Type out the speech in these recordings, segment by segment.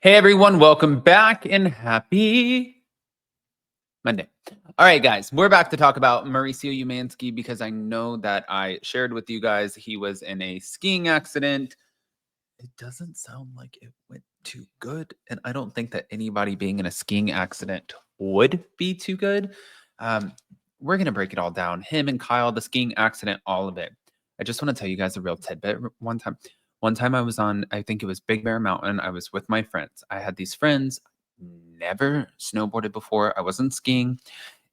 Hey everyone, welcome back and happy Monday. All right, guys, we're back to talk about Mauricio Umansky because I know that I shared with you guys he was in a skiing accident. It doesn't sound like it went too good, and I don't think that anybody being in a skiing accident would be too good. Um, we're gonna break it all down. Him and Kyle, the skiing accident, all of it. I just want to tell you guys a real tidbit. One time I was on, I think it was Big Bear Mountain. I was with my friends. I had these friends, never snowboarded before. I wasn't skiing.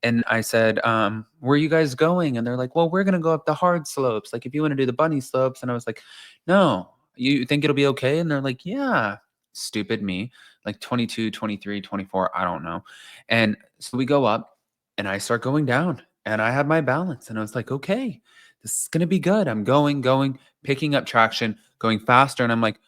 And I said, where are you guys going? And they're like, well, we're going to go up the hard slopes. Like, if you want to do the bunny slopes. And I was like, no, you think it'll be okay? And they're like, yeah. Stupid me, like 22, 23, 24, I don't know. And so we go up and I start going down and I had my balance. And I was like, okay, this is going to be good. I'm going, picking up traction, going faster. And I'm like,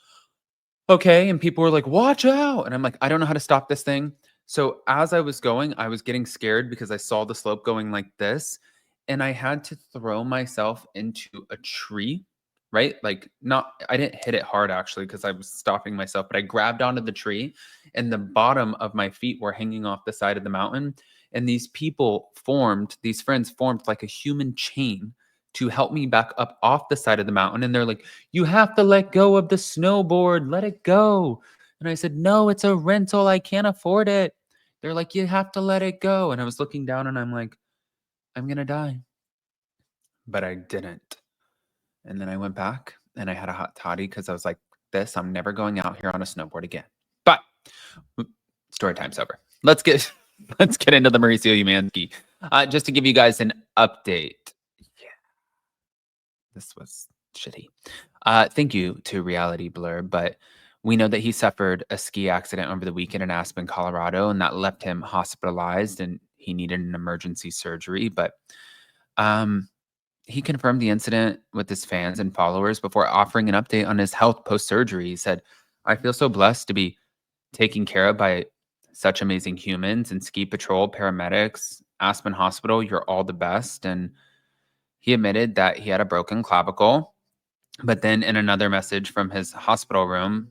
okay. And people were like, watch out. And I'm like, I don't know how to stop this thing. So as I was going, I was getting scared because I saw the slope going like this. And I had to throw myself into a tree, right? Like, not, I didn't hit it hard actually because I was stopping myself, but I grabbed onto the tree and the bottom of my feet were hanging off the side of the mountain. And these friends formed like a human chain to help me back up off the side of the mountain. And they're like, you have to let go of the snowboard, let it go. And I said, no, it's a rental. I can't afford it. They're like, you have to let it go. And I was looking down and I'm like, I'm going to die. But I didn't. And then I went back and I had a hot toddy because I was like, I'm never going out here on a snowboard again. But story time's over. Let's get into the Mauricio Umansky. Just to give you guys an update. This was shitty. Thank you to Reality Blur, but we know that he suffered a ski accident over the weekend in Aspen, Colorado, and that left him hospitalized and he needed an emergency surgery. But he confirmed the incident with his fans and followers before offering an update on his health post-surgery. He said, I feel so blessed to be taken care of by such amazing humans and ski patrol, paramedics, Aspen Hospital. You're all the best. And he admitted that he had a broken clavicle, but then in another message from his hospital room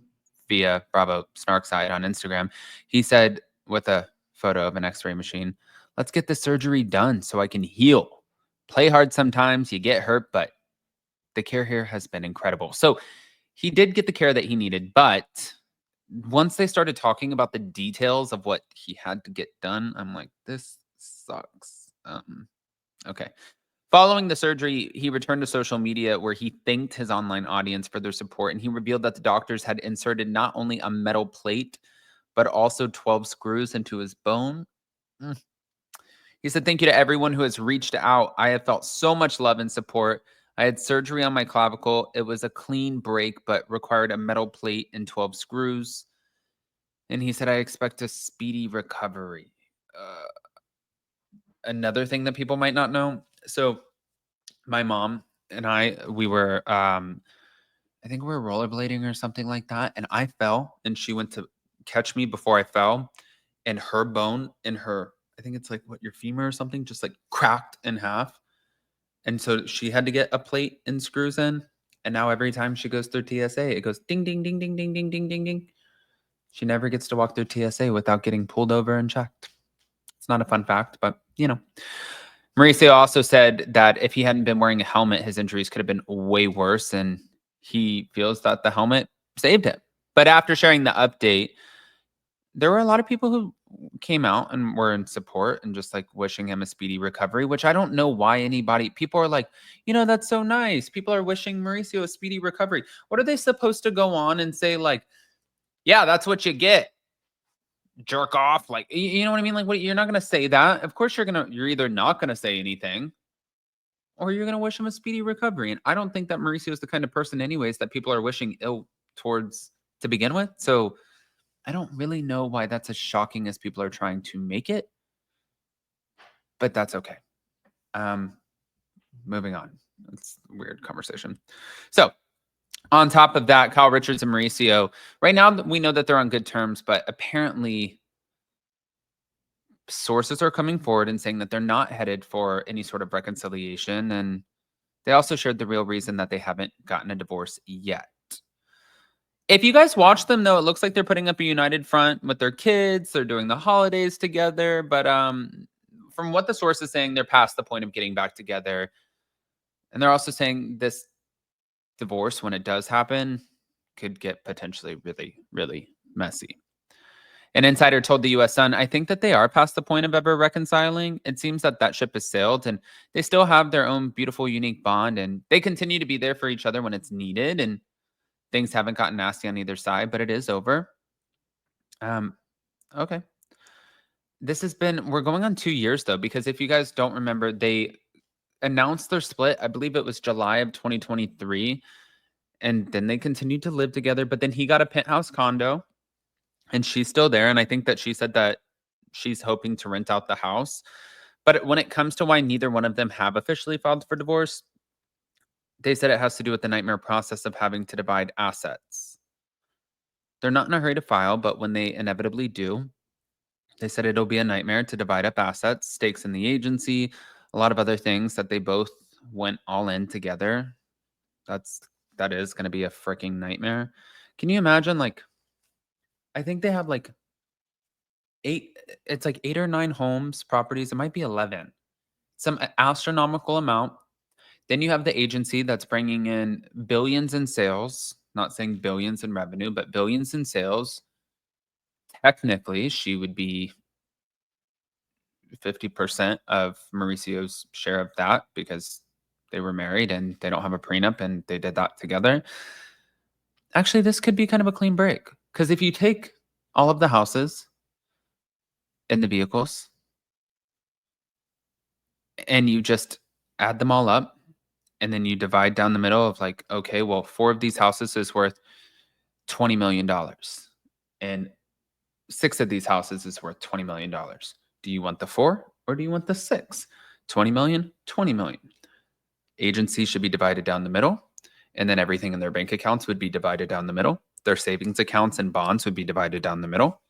via Bravo Snarkside on Instagram, he said with a photo of an x-ray machine, let's get the surgery done so I can heal. Play hard sometimes, you get hurt, but the care here has been incredible. So he did get the care that he needed, but once they started talking about the details of what he had to get done, I'm like, this sucks. Okay. Following the surgery, he returned to social media where he thanked his online audience for their support, and he revealed that the doctors had inserted not only a metal plate, but also 12 screws into his bone. He said, thank you to everyone who has reached out. I have felt so much love and support. I had surgery on my clavicle. It was a clean break, but required a metal plate and 12 screws. And he said, I expect a speedy recovery. Another thing that people might not know. So my mom and we were, I think we were rollerblading or something like that. And I fell and she went to catch me before I fell. And her bone in her, I think it's like what, your femur or something, just like cracked in half. And so she had to get a plate and screws in. And now every time she goes through TSA, it goes ding, ding, ding, ding, ding, ding, ding, ding, ding. She never gets to walk through TSA without getting pulled over and checked. It's not a fun fact, but you know. Mauricio also said that if he hadn't been wearing a helmet, his injuries could have been way worse. And he feels that the helmet saved him. But after sharing the update, there were a lot of people who came out and were in support and just like wishing him a speedy recovery, which I don't know why people are like, that's so nice. People are wishing Mauricio a speedy recovery. What are they supposed to go on and say like, yeah, that's what you get? Jerk off. Like, you know what I mean? Like, what, you're not going to say that. Of course you're either not going to say anything or you're going to wish him a speedy recovery. And I don't think that Mauricio is the kind of person anyways that people are wishing ill towards to begin with. So I don't really know why that's as shocking as people are trying to make it, but that's okay. Moving on. It's a weird conversation. So on top of that, Kyle Richards and Mauricio, right now we know that they're on good terms, but apparently sources are coming forward and saying that they're not headed for any sort of reconciliation. And they also shared the real reason that they haven't gotten a divorce yet. If you guys watch them, though, it looks like they're putting up a united front with their kids. They're doing the holidays together. But from what the source is saying, they're past the point of getting back together. And they're also saying this divorce, when it does happen, could get potentially really, really messy. An insider told the US Sun, I think that they are past the point of ever reconciling. It seems that that ship has sailed and they still have their own beautiful, unique bond. And they continue to be there for each other when it's needed. And things haven't gotten nasty on either side, but it is over. Okay. We're going on 2 years though, because if you guys don't remember, they announced their split. I believe it was July of 2023. And then they continued to live together. But then he got a penthouse condo and she's still there. And I think that she said that she's hoping to rent out the house. But when it comes to why neither one of them have officially filed for divorce, they said it has to do with the nightmare process of having to divide assets. They're not in a hurry to file, but when they inevitably do, they said it'll be a nightmare to divide up assets, stakes in the agency, a lot of other things that they both went all in together. That is going to be a freaking nightmare. Can you imagine, like, I think they have like it's like 8 or 9 homes, properties. It might be 11. Some astronomical amount. Then you have the agency that's bringing in billions in sales, not saying billions in revenue, but billions in sales. Technically, she would be 50% of Mauricio's share of that because they were married and they don't have a prenup and they did that together. Actually, this could be kind of a clean break because if you take all of the houses and the vehicles and you just add them all up and then you divide down the middle of like, okay, well, 4 of these houses is worth $20 million and 6 of these houses is worth $20 million. Do you want the 4 or do you want the 6? 20 million, 20 million. Agencies should be divided down the middle, and then everything in their bank accounts would be divided down the middle. Their savings accounts and bonds would be divided down the middle.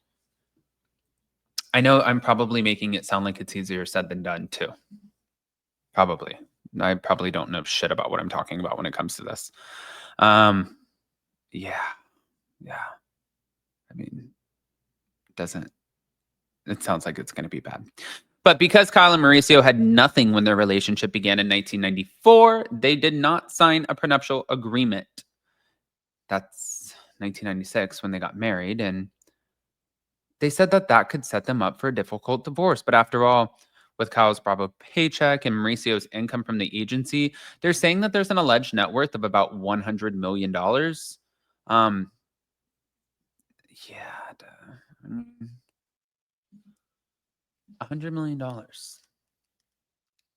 I know I'm probably making it sound like it's easier said than done too. Probably. I probably don't know shit about what I'm talking about when it comes to this. Yeah. I mean, it sounds like it's going to be bad. But because Kyle and Mauricio had nothing when their relationship began in 1994, they did not sign a prenuptial agreement. That's 1996 when they got married. And they said that that could set them up for a difficult divorce. But after all, with Kyle's Bravo paycheck and Mauricio's income from the agency, they're saying that there's an alleged net worth of about $100 million. $100 million.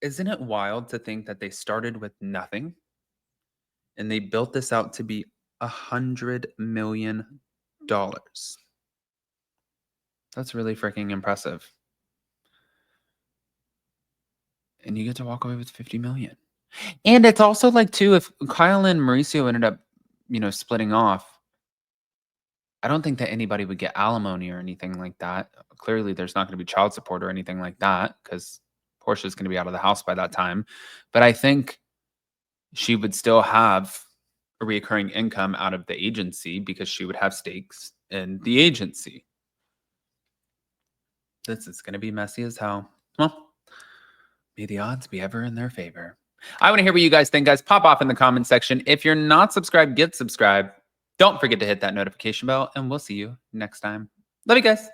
Isn't it wild to think that they started with nothing and they built this out to be $100 million? That's really freaking impressive. And you get to walk away with 50 million. And it's also like, too, if Kyle and Mauricio ended up, splitting off, I don't think that anybody would get alimony or anything like that. Clearly, there's not going to be child support or anything like that because Portia's going to be out of the house by that time. But I think she would still have a recurring income out of the agency because she would have stakes in the agency. This is going to be messy as hell. Well, may the odds be ever in their favor. I want to hear what you guys think, guys. Pop off in the comment section. If you're not subscribed, get subscribed. Don't forget to hit that notification bell, and we'll see you next time. Love you guys.